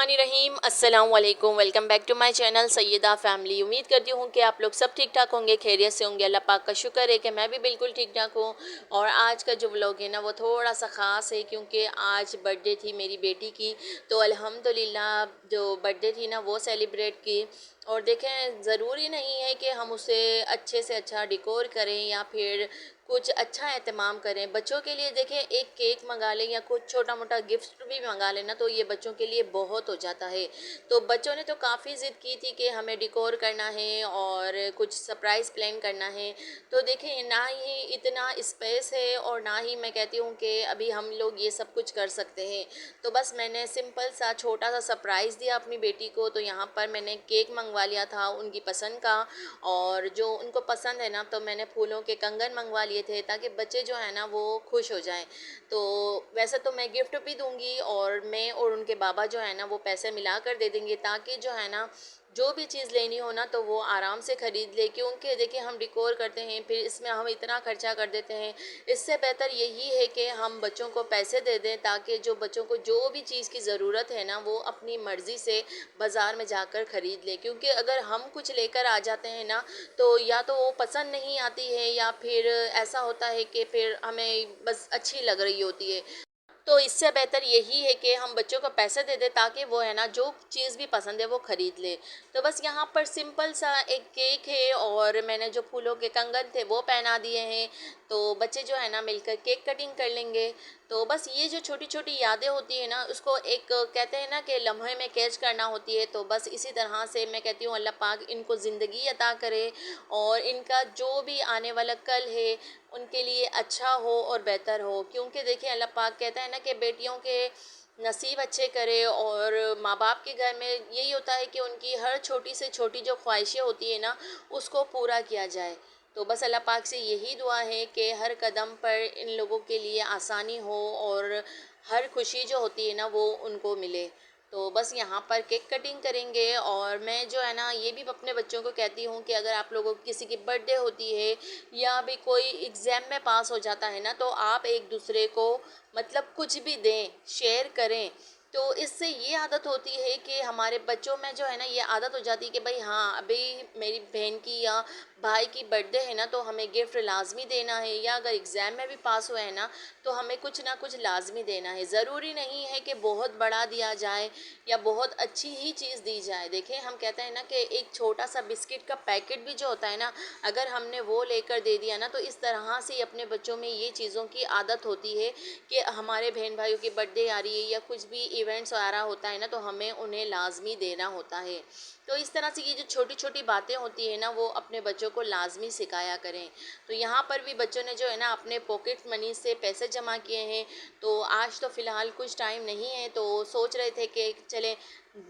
बिस्मिल्लाहिर्रहमानिर्रहीम। अस्सलाम वालेकुम। Welcome back to my channel Syeda family. उम्मीद करती हूँ कि आप लोग सब ठीक ठाक होंगे, खैरियत से होंगे। अल्लाह पाक का शुक्र है कि मैं भी बिल्कुल ठीक ठाक हूँ। और आज का जो व्लॉग है ना वो थोड़ा सा ख़ास है क्योंकि आज बर्थडे थी मेरी बेटी की। तो अल्हम्दुलिल्लाह जो बर्थडे थी ना वो सेलिब्रेट की। और देखें, ज़रूरी नहीं है कि हम उसे अच्छे से अच्छा डेकोर करें या फिर कुछ अच्छा एहतमाम करें। बच्चों के लिए देखें, एक केक मंगा लें या कुछ छोटा मोटा गिफ्ट भी मंगा लेना तो ये बच्चों के लिए बहुत हो जाता है। तो बच्चों ने तो काफ़ी ज़िद की थी कि हमें डेकोर करना है और कुछ सरप्राइज़ प्लान करना है। तो देखें, ना ही इतना स्पेस है और ना ही मैं कहती हूँ कि अभी हम लोग ये सब कुछ कर सकते हैं। तो बस मैंने सिंपल सा छोटा सा सरप्राइज़ दिया अपनी बेटी को। तो यहाँ पर मैंने केक मंगवा लिया था उनकी पसंद का, और जो उनको पसंद है ना तो मैंने फूलों के कंगन मंगवा लिए थे ताकि बच्चे जो है ना वो खुश हो जाएं। तो वैसे तो मैं गिफ्ट भी दूंगी और मैं और उनके बाबा जो है ना वो पैसे मिला कर दे देंगे ताकि जो है ना जो भी चीज़ लेनी हो ना तो वो आराम से ख़रीद ले। क्योंकि देखिए, हम डेकोर करते हैं फिर इसमें हम इतना खर्चा कर देते हैं। इससे बेहतर यही है कि हम बच्चों को पैसे दे दें ताकि जो बच्चों को जो भी चीज़ की ज़रूरत है ना वो अपनी मर्ज़ी से बाज़ार में जाकर ख़रीद ले। क्योंकि अगर हम कुछ लेकर आ जाते हैं ना तो या तो वो पसंद नहीं आती है या फिर ऐसा होता है कि फिर हमें बस अच्छी लग रही होती है। तो इससे बेहतर यही है कि हम बच्चों को पैसे दे दें ताकि वो है ना जो चीज़ भी पसंद है वो ख़रीद ले। तो बस यहाँ पर सिंपल सा एक केक है और मैंने जो फूलों के कंगन थे वो पहना दिए हैं। तो बच्चे जो है ना मिलकर केक कटिंग कर लेंगे। तो बस ये जो छोटी छोटी यादें होती है ना उसको एक कहते हैं ना कि लम्हे में कैच करना होती है। तो बस इसी तरह से मैं कहती हूँ अल्लाह पाक इनको ज़िंदगी अता करे और इनका जो भी आने वाला कल है उनके लिए अच्छा हो और बेहतर हो। क्योंकि देखिए, अल्लाह पाक कहता है ना कि बेटियों के नसीब अच्छे करे, और माँ बाप के घर में यही होता है कि उनकी हर छोटी से छोटी जो ख्वाहिशें होती है ना उसको पूरा किया जाए। तो बस अल्लाह पाक से यही दुआ है कि हर कदम पर इन लोगों के लिए आसानी हो और हर खुशी जो होती है ना वो उनको मिले। तो बस यहाँ पर केक कटिंग करेंगे। और मैं जो है ना ये भी अपने बच्चों को कहती हूँ कि अगर आप लोगों की किसी की बर्थडे होती है या भी कोई एग्ज़ाम में पास हो जाता है ना तो आप एक दूसरे को मतलब कुछ भी दें, शेयर करें। तो इससे ये आदत होती है कि हमारे बच्चों में जो है ना ये आदत हो जाती है कि भाई हाँ, अभी मेरी बहन की या भाई की बर्थडे है ना तो हमें गिफ्ट लाजमी देना है, या अगर एग्ज़ाम में भी पास हुए हैं ना तो हमें कुछ ना कुछ लाजमी देना है। ज़रूरी नहीं है कि बहुत बड़ा दिया जाए या बहुत अच्छी ही चीज़ दी जाए। देखें, हम कहते हैं ना कि एक छोटा सा बिस्किट का पैकेट भी जो होता है ना अगर हमने वो लेकर दे दिया ना तो इस तरह से अपने बच्चों में ये चीज़ों की आदत होती है कि हमारे बहन भाइयों की बर्थडे आ रही है या कुछ भी इवेंट्स आ रहा होता है ना तो हमें उन्हें लाजमी देना होता है। तो इस तरह से ये जो छोटी छोटी बातें होती है ना वो अपने बच्चों को लाजमी सिखाया करें। तो यहाँ पर भी बच्चों ने जो है ना अपने पॉकेट मनी से पैसे जमा किए हैं। तो आज तो फ़िलहाल कुछ टाइम नहीं है तो सोच रहे थे कि चलें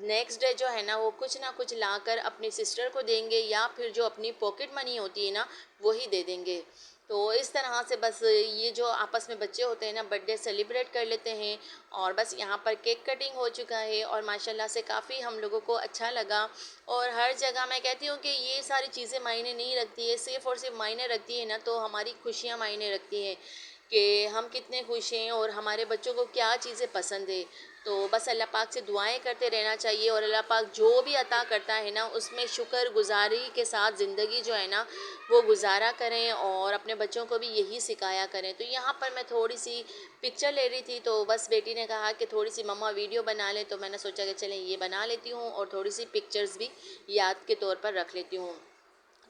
नेक्स्ट डे जो है ना वो कुछ ना कुछ लाकर अपनी सिस्टर को देंगे या फिर जो अपनी पॉकेट मनी होती है ना वही दे देंगे। तो इस तरह से बस ये जो आपस में बच्चे होते हैं ना बर्थडे सेलिब्रेट कर लेते हैं। और बस यहाँ पर केक कटिंग हो चुका है और माशाल्लाह से काफ़ी हम लोगों को अच्छा लगा। और हर जगह मैं कहती हूँ कि ये सारी चीज़ें मायने नहीं रखती है, सिर्फ़ और सिर्फ मायने रखती है ना तो हमारी खुशियाँ मायने रखती हैं कि हम कितने खुश हैं और हमारे बच्चों को क्या चीज़ें पसंद है। तो बस अल्लाह पाक से दुआएं करते रहना चाहिए और अल्लाह पाक जो भी अता करता है ना उसमें शुक्रगुजारी के साथ ज़िंदगी जो है ना वो गुजारा करें और अपने बच्चों को भी यही सिखाया करें। तो यहाँ पर मैं थोड़ी सी पिक्चर ले रही थी तो बस बेटी ने कहा कि थोड़ी सी मम्मा वीडियो बना लें, तो मैंने सोचा कि चलें ये बना लेती हूँ और थोड़ी सी पिक्चर्स भी याद के तौर पर रख लेती हूँ।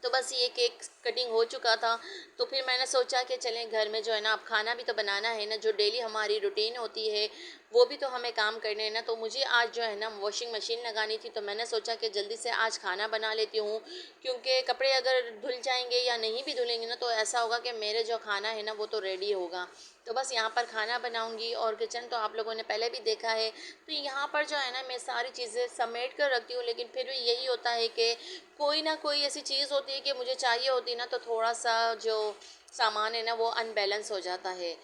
तो बस ये केक कटिंग हो चुका था तो फिर मैंने सोचा कि चलें घर में जो है ना अब खाना भी तो बनाना है ना, जो डेली हमारी रूटीन होती है वो भी तो हमें काम करने हैं ना। तो मुझे आज जो है ना वॉशिंग मशीन लगानी थी तो मैंने सोचा कि जल्दी से आज खाना बना लेती हूँ। क्योंकि कपड़े अगर धुल जाएंगे या नहीं भी धुलेंगे ना तो ऐसा होगा कि मेरे जो खाना है ना वो तो रेडी होगा। तो बस यहाँ पर खाना बनाऊँगी और किचन तो आप लोगों ने पहले भी देखा है। तो यहाँ पर जो है ना मैं सारी चीज़ें समेट कर रखती हूँ, लेकिन फिर भी यही होता है कि कोई ना कोई ऐसी चीज़ होती है कि मुझे चाहिए होती है ना तो थोड़ा सा जो सामान है ना वो अनबैलेंस हो जाता है।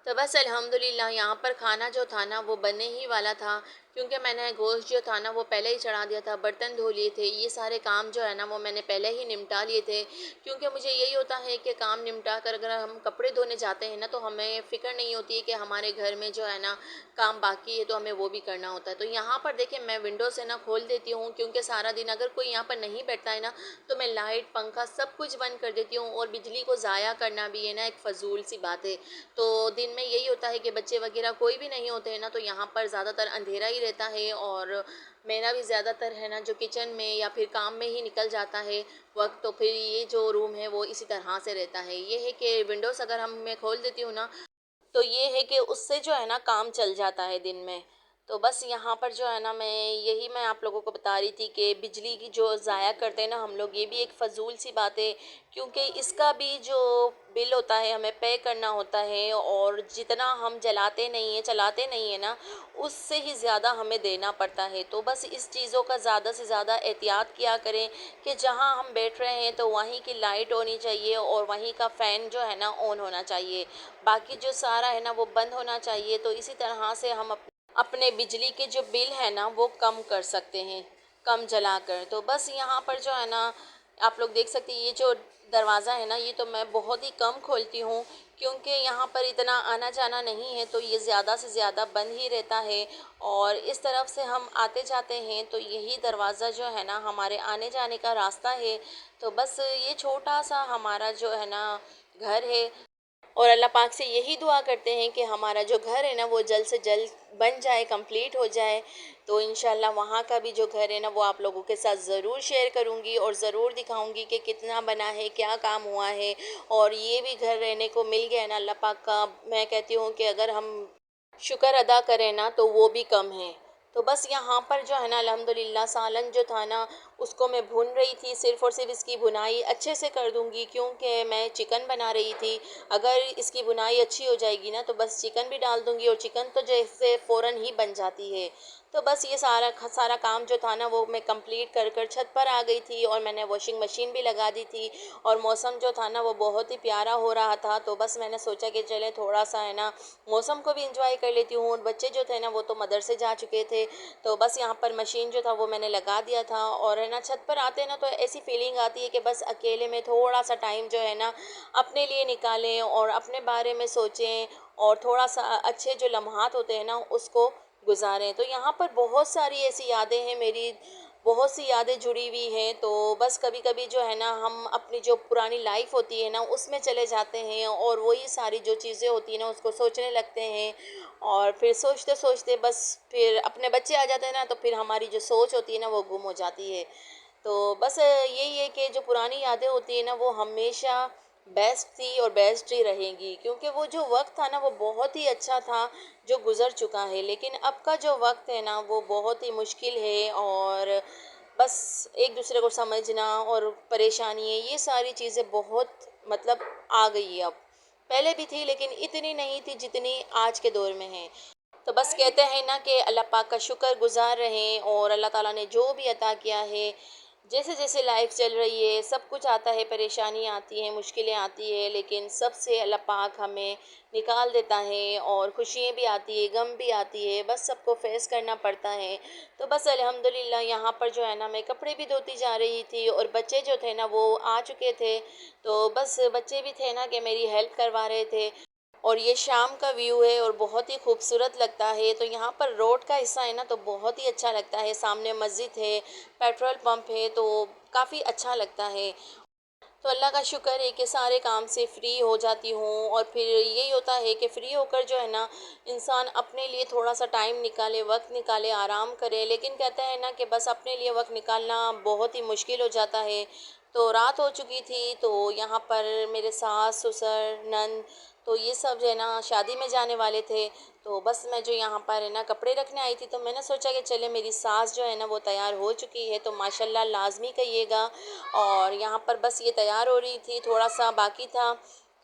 तो बस अल्हम्दुलिल्लाह यहाँ पर खाना जो था ना वो बनने ही वाला था। क्योंकि मैंने गोश्त जो था ना वो पहले ही चढ़ा दिया था, बर्तन धो लिए थे, ये सारे काम जो है ना वो मैंने पहले ही निपटा लिए थे। क्योंकि मुझे यही होता है कि काम निपटा कर अगर हम कपड़े धोने जाते हैं ना तो हमें फ़िक्र नहीं होती है कि हमारे घर में जो है ना काम बाकी है तो हमें वो भी करना होता है। तो यहाँ पर देखिए मैं विंडो से ना खोल देती हूँ, क्योंकि सारा दिन अगर कोई यहाँ पर नहीं बैठता है ना तो मैं लाइट पंखा सब कुछ बंद कर देती हूँ, और बिजली को ज़ाया करना भी है ना एक फ़जूल सी बात है। तो दिन में यही होता है कि बच्चे वगैरह कोई भी नहीं होते हैं ना तो यहाँ पर ज़्यादातर अंधेरा ही रहता है, और मेरा भी ज़्यादातर है ना जो किचन में या फिर काम में ही निकल जाता है वक्त। तो फिर ये जो रूम है वो इसी तरह से रहता है। ये है कि विंडोज़ अगर हम मैं खोल देती हूँ ना तो ये है कि उससे जो है ना काम चल जाता है दिन में। तो बस यहाँ पर जो है ना मैं आप लोगों को बता रही थी कि बिजली की जो ज़ाया करते हैं ना हम लोग, ये भी एक फ़जूल सी बात है, क्योंकि इसका भी जो बिल होता है हमें पे करना होता है, और जितना हम जलाते नहीं हैं चलाते नहीं हैं ना उससे ही ज़्यादा हमें देना पड़ता है। तो बस इस चीज़ों का ज़्यादा से ज़्यादा एहतियात किया करें कि जहाँ हम बैठ रहे हैं तो वहीं की लाइट होनी चाहिए और वहीं का फ़ैन जो है ना ऑन होना चाहिए, बाकी जो सारा है ना वो बंद होना चाहिए। तो इसी तरह से हम अपने बिजली के जो बिल है ना वो कम कर सकते हैं, कम जलाकर। तो बस यहाँ पर जो है ना आप लोग देख सकते हैं ये जो दरवाज़ा है ना ये तो मैं बहुत ही कम खोलती हूँ, क्योंकि यहाँ पर इतना आना जाना नहीं है तो ये ज़्यादा से ज़्यादा बंद ही रहता है। और इस तरफ से हम आते जाते हैं तो यही दरवाज़ा जो है ना हमारे आने जाने का रास्ता है। तो बस ये छोटा सा हमारा जो है ना घर है, और अल्लाह पाक से यही दुआ करते हैं कि हमारा जो घर है ना वो जल्द से जल्द बन जाए, कंप्लीट हो जाए। तो इंशाल्लाह वहाँ का भी जो घर है ना वो आप लोगों के साथ ज़रूर शेयर करूँगी और ज़रूर दिखाऊँगी कि कितना बना है, क्या काम हुआ है। और ये भी घर रहने को मिल गया है ना अल्लाह पाक का, मैं कहती हूँ कि अगर हम शुक्र अदा करें ना तो वो भी कम है। तो बस यहाँ पर जो है ना अल्हम्दुलिल्लाह सालन जो था ना उसको मैं भून रही थी, सिर्फ़ और सिर्फ इसकी भुनाई अच्छे से कर दूँगी, क्योंकि मैं चिकन बना रही थी। अगर इसकी भुनाई अच्छी हो जाएगी ना तो बस चिकन भी डाल दूँगी, और चिकन तो जैसे फ़ौरन ही बन जाती है। तो बस ये सारा काम जो था ना वो मैं कंप्लीट कर कर छत पर आ गई थी, और मैंने वॉशिंग मशीन भी लगा दी थी। और मौसम जो था ना वो बहुत ही प्यारा हो रहा था, तो बस मैंने सोचा कि चले थोड़ा सा है ना मौसम को भी इंजॉय कर लेती हूँ। और बच्चे जो थे ना वो तो मदरसे जा चुके थे, तो बस यहाँ पर मशीन जो था वो मैंने लगा दिया था। और है ना छत पर आते हैं ना तो ऐसी फीलिंग आती है कि बस अकेले में थोड़ा सा टाइम जो है ना अपने लिए निकालें और अपने बारे में सोचें, और थोड़ा सा अच्छे जो लम्हात होते हैं ना उसको गुजारें। तो यहाँ पर बहुत सारी ऐसी यादें हैं मेरी, बहुत सी यादें जुड़ी हुई हैं। तो बस कभी कभी जो है ना हम अपनी जो पुरानी लाइफ होती है ना उसमें चले जाते हैं, और वही सारी जो चीज़ें होती हैं ना उसको सोचने लगते हैं, और फिर सोचते सोचते बस फिर अपने बच्चे आ जाते हैं ना तो फिर हमारी जो सोच होती है ना वो गुम हो जाती है। तो बस यही है कि जो पुरानी यादें होती हैं ना वो हमेशा बेस्ट थी और बेस्ट ही रहेंगी, क्योंकि वो जो वक्त था ना वो बहुत ही अच्छा था जो गुज़र चुका है। लेकिन अब का जो वक्त है ना वो बहुत ही मुश्किल है, और बस एक दूसरे को समझना और परेशानी है, ये सारी चीज़ें बहुत मतलब आ गई है अब। पहले भी थी लेकिन इतनी नहीं थी जितनी आज के दौर में है। तो बस कहते हैं ना कि अल्लाह पाक का शुक्र गुज़ार रहें, और अल्लाह ताला ने जो भी अता किया है, जैसे जैसे लाइफ चल रही है सब कुछ आता है, परेशानियाँ आती हैं, मुश्किलें आती है, लेकिन सबसे अल्लाह पाक हमें निकाल देता है, और खुशियाँ भी आती है, गम भी आती है, बस सबको फेस करना पड़ता है। तो बस अल्हम्दुलिल्लाह यहाँ पर जो है ना मैं कपड़े भी धोती जा रही थी, और बच्चे जो थे ना वो आ चुके थे। तो बस बच्चे भी थे ना कि मेरी हेल्प करवा रहे थे, और ये शाम का व्यू है और बहुत ही खूबसूरत लगता है। तो यहाँ पर रोड का हिस्सा है ना तो बहुत ही अच्छा लगता है, सामने मस्जिद है, पेट्रोल पंप है, तो काफ़ी अच्छा लगता है। तो अल्लाह का शुक्र है कि सारे काम से फ्री हो जाती हूँ, और फिर यही होता है कि फ्री होकर जो है ना इंसान अपने लिए थोड़ा सा टाइम निकाले, वक्त निकाले, आराम करे। लेकिन कहते हैं ना कि बस अपने लिए वक्त निकालना बहुत ही मुश्किल हो जाता है। तो रात हो चुकी थी, तो यहाँ पर मेरे सास ससुर नंद तो ये सब जो है ना शादी में जाने वाले थे। तो बस मैं जो यहाँ पर है ना कपड़े रखने आई थी, तो मैंने सोचा कि चले मेरी सास जो है ना वो तैयार हो चुकी है तो माशाल्लाह लाजमी कहिएगा। और यहाँ पर बस ये तैयार हो रही थी, थोड़ा सा बाकी था।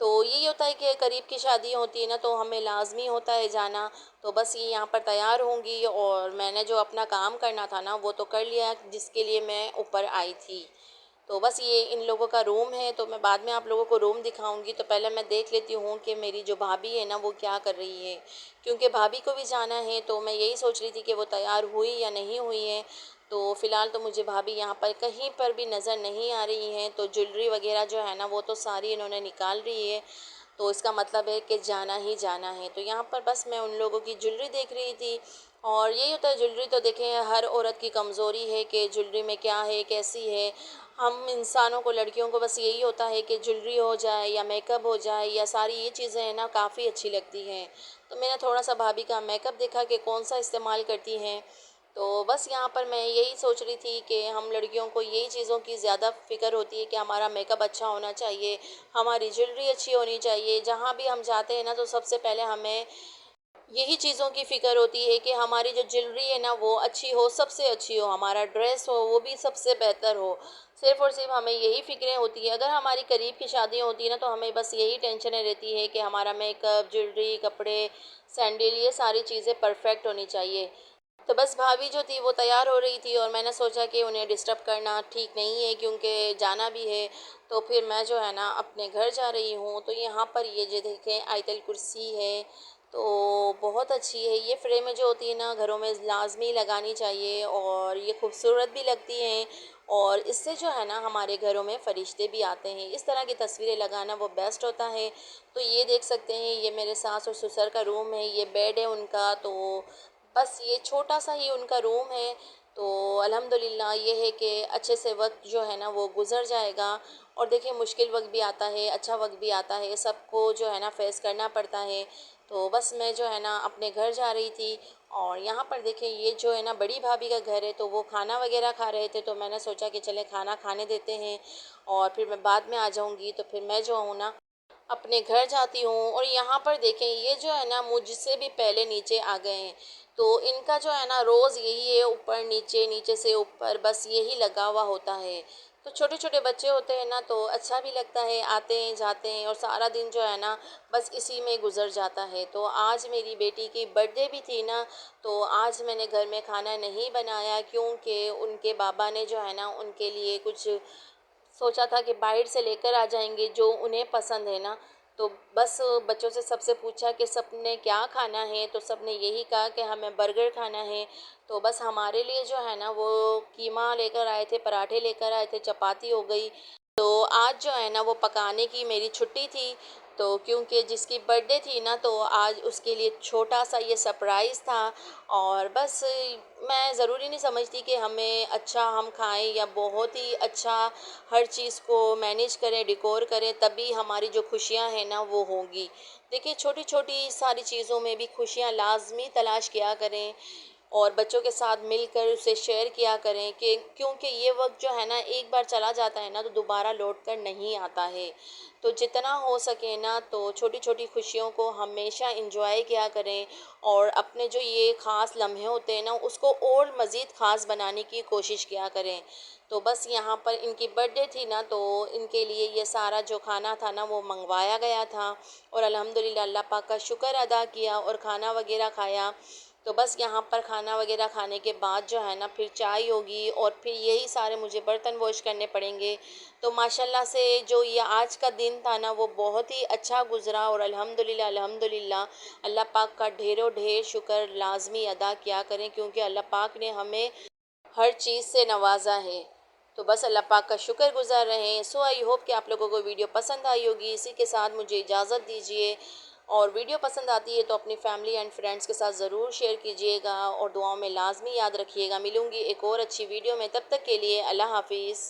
तो यही होता है कि करीब की शादी होती है ना तो हमें लाजमी होता है जाना। तो बस ये यहाँ पर तैयार होंगी, और मैंने जो अपना काम करना था ना वो तो कर लिया जिसके लिए मैं ऊपर आई थी। तो बस ये इन लोगों का रूम है, तो मैं बाद में आप लोगों को रूम दिखाऊंगी। तो पहले मैं देख लेती हूँ कि मेरी जो भाभी है ना वो क्या कर रही है, क्योंकि भाभी को भी जाना है। तो मैं यही सोच रही थी कि वो तैयार हुई या नहीं हुई है। तो फ़िलहाल तो मुझे भाभी यहाँ पर कहीं पर भी नज़र नहीं आ रही हैं। तो ज्वेलरी वगैरह जो है ना वो तो सारी इन्होंने निकाल रही है, तो इसका मतलब है कि जाना ही जाना है। तो यहाँ पर बस मैं उन लोगों की ज्वेलरी देख रही थी। और यही होता है, ज्वेलरी तो देखें हर औरत की कमज़ोरी है कि ज्वेलरी में क्या है, कैसी है। हम इंसानों को, लड़कियों को बस यही होता है कि ज्वेलरी हो जाए या मेकअप हो जाए, या सारी ये चीज़ें हैं ना काफ़ी अच्छी लगती हैं। तो मैंने थोड़ा सा भाभी का मेकअप देखा कि कौन सा इस्तेमाल करती हैं। तो बस यहाँ पर मैं यही सोच रही थी कि हम लड़कियों को यही चीज़ों की ज़्यादा फ़िक्र होती है कि हमारा मेकअप अच्छा होना चाहिए, हमारी ज्वेलरी अच्छी होनी चाहिए। जहाँ भी हम जाते हैं ना तो सबसे पहले हमें यही चीज़ों की फ़िक्र होती है कि हमारी जो ज्वेलरी है ना वो अच्छी हो, सबसे अच्छी हो, हमारा ड्रेस हो वो भी सबसे बेहतर हो। सिर्फ़ और सिर्फ हमें यही फ़िक्रें होती हैं। अगर हमारी करीब की शादियाँ होती हैं ना तो हमें बस यही टेंशनें रहती है कि हमारा मेकअप, ज्वेलरी, कपड़े, सैंडल, ये सारी चीज़ें परफ़ेक्ट होनी चाहिए। तो बस भाभी जो थी वो तैयार हो रही थी, और मैंने सोचा कि उन्हें डिस्टर्ब करना ठीक नहीं है क्योंकि जाना भी है। तो फिर मैं जो है ना अपने घर जा रही हूँ। तो यहाँ पर ये जो देखें आयतल कुर्सी है, तो बहुत अच्छी है। ये फ्रेमें जो होती है ना घरों में लाजमी लगानी चाहिए, और ये खूबसूरत भी लगती हैं। और इससे जो है ना हमारे घरों में फरिश्ते भी आते हैं। इस तरह की तस्वीरें लगाना वो बेस्ट होता है। तो ये देख सकते हैं, ये मेरे सास और ससुर का रूम है, ये बेड है उनका। तो बस ये छोटा सा ही उनका रूम है। तो अल्हम्दुलिल्लाह ये है कि अच्छे से वक्त जो है ना वो गुज़र जाएगा। और देखिए मुश्किल वक्त भी आता है, अच्छा वक्त भी आता है, सबको जो है ना फेस करना पड़ता है। तो बस मैं जो है ना अपने घर जा रही थी। और यहाँ पर देखें ये जो है ना बड़ी भाभी का घर है, तो वो खाना वगैरह खा रहे थे। तो मैंने सोचा कि चले खाना खाने देते हैं, और फिर मैं बाद में आ जाऊँगी। तो फिर मैं जो हूँ ना अपने घर जाती हूँ। और यहाँ पर देखें ये जो है ना मुझसे भी पहले नीचे आ गए हैं। तो इनका जो है ना रोज़ यही है, ऊपर नीचे, नीचे से ऊपर, बस यही लगा हुआ होता है। तो छोटे छोटे बच्चे होते हैं ना तो अच्छा भी लगता है, आते हैं जाते हैं, और सारा दिन जो है ना बस इसी में गुजर जाता है। तो आज मेरी बेटी की बर्थडे भी थी ना, तो आज मैंने घर में खाना नहीं बनाया क्योंकि उनके बाबा ने जो है ना उनके लिए कुछ सोचा था कि बाहर से लेकर आ जाएंगे जो उन्हें पसंद है ना। तो बस बच्चों से सबसे पूछा कि सबने क्या खाना है, तो सबने यही कहा कि हमें बर्गर खाना है। तो बस हमारे लिए जो है ना वो कीमा लेकर आए थे, पराठे लेकर आए थे, चपाती हो गई। तो आज जो है ना वो पकाने की मेरी छुट्टी थी। तो क्योंकि जिसकी बर्थडे थी ना तो आज उसके लिए छोटा सा ये सरप्राइज़ था। और बस मैं ज़रूरी नहीं समझती कि हमें अच्छा हम खाएं या बहुत ही अच्छा हर चीज़ को मैनेज करें, डेकोर करें, तभी हमारी जो खुशियां हैं ना वो होंगी। देखिए छोटी छोटी सारी चीज़ों में भी खुशियां लाजमी तलाश किया करें, और बच्चों के साथ मिलकर उसे शेयर किया करें, कि क्योंकि ये वक्त जो है ना एक बार चला जाता है ना तो दोबारा लौट कर नहीं आता है। तो जितना हो सके ना तो छोटी छोटी खुशियों को हमेशा इंजॉय किया करें, और अपने जो ये ख़ास लम्हे होते हैं ना उसको और मज़ीद ख़ास बनाने की कोशिश किया करें। तो बस यहाँ पर इनकी बर्थडे थी ना तो इनके लिए ये सारा जो खाना था ना वो मंगवाया गया था, और अल्हम्दुलिल्लाह अल्लाह पाक का शुक्र अदा किया और खाना वगैरह खाया। तो बस यहाँ पर खाना वगैरह खाने के बाद जो है ना फिर चाय होगी, और फिर यही सारे मुझे बर्तन वॉश करने पड़ेंगे। तो माशाल्लाह से जो ये आज का दिन था ना वो बहुत ही अच्छा गुज़रा, और अल्हम्दुलिल्लाह अल्हम्दुलिल्लाह अल्लाह पाक का ढेरों ढेर शुक्र लाजमी अदा किया करें, क्योंकि अल्लाह पाक ने हमें हर चीज़ से नवाजा है। तो बस अल्लाह पाक का शुक्रगुज़ार रहें। सो आई होप कि आप लोगों को वीडियो पसंद आई होगी। इसी के साथ मुझे इजाज़त दीजिए, और वीडियो पसंद आती है तो अपनी फैमिली एंड फ्रेंड्स के साथ ज़रूर शेयर कीजिएगा, और दुआओं में लाजमी याद रखिएगा। मिलूँगी एक और अच्छी वीडियो में, तब तक के लिए अल्लाह हाफिज़।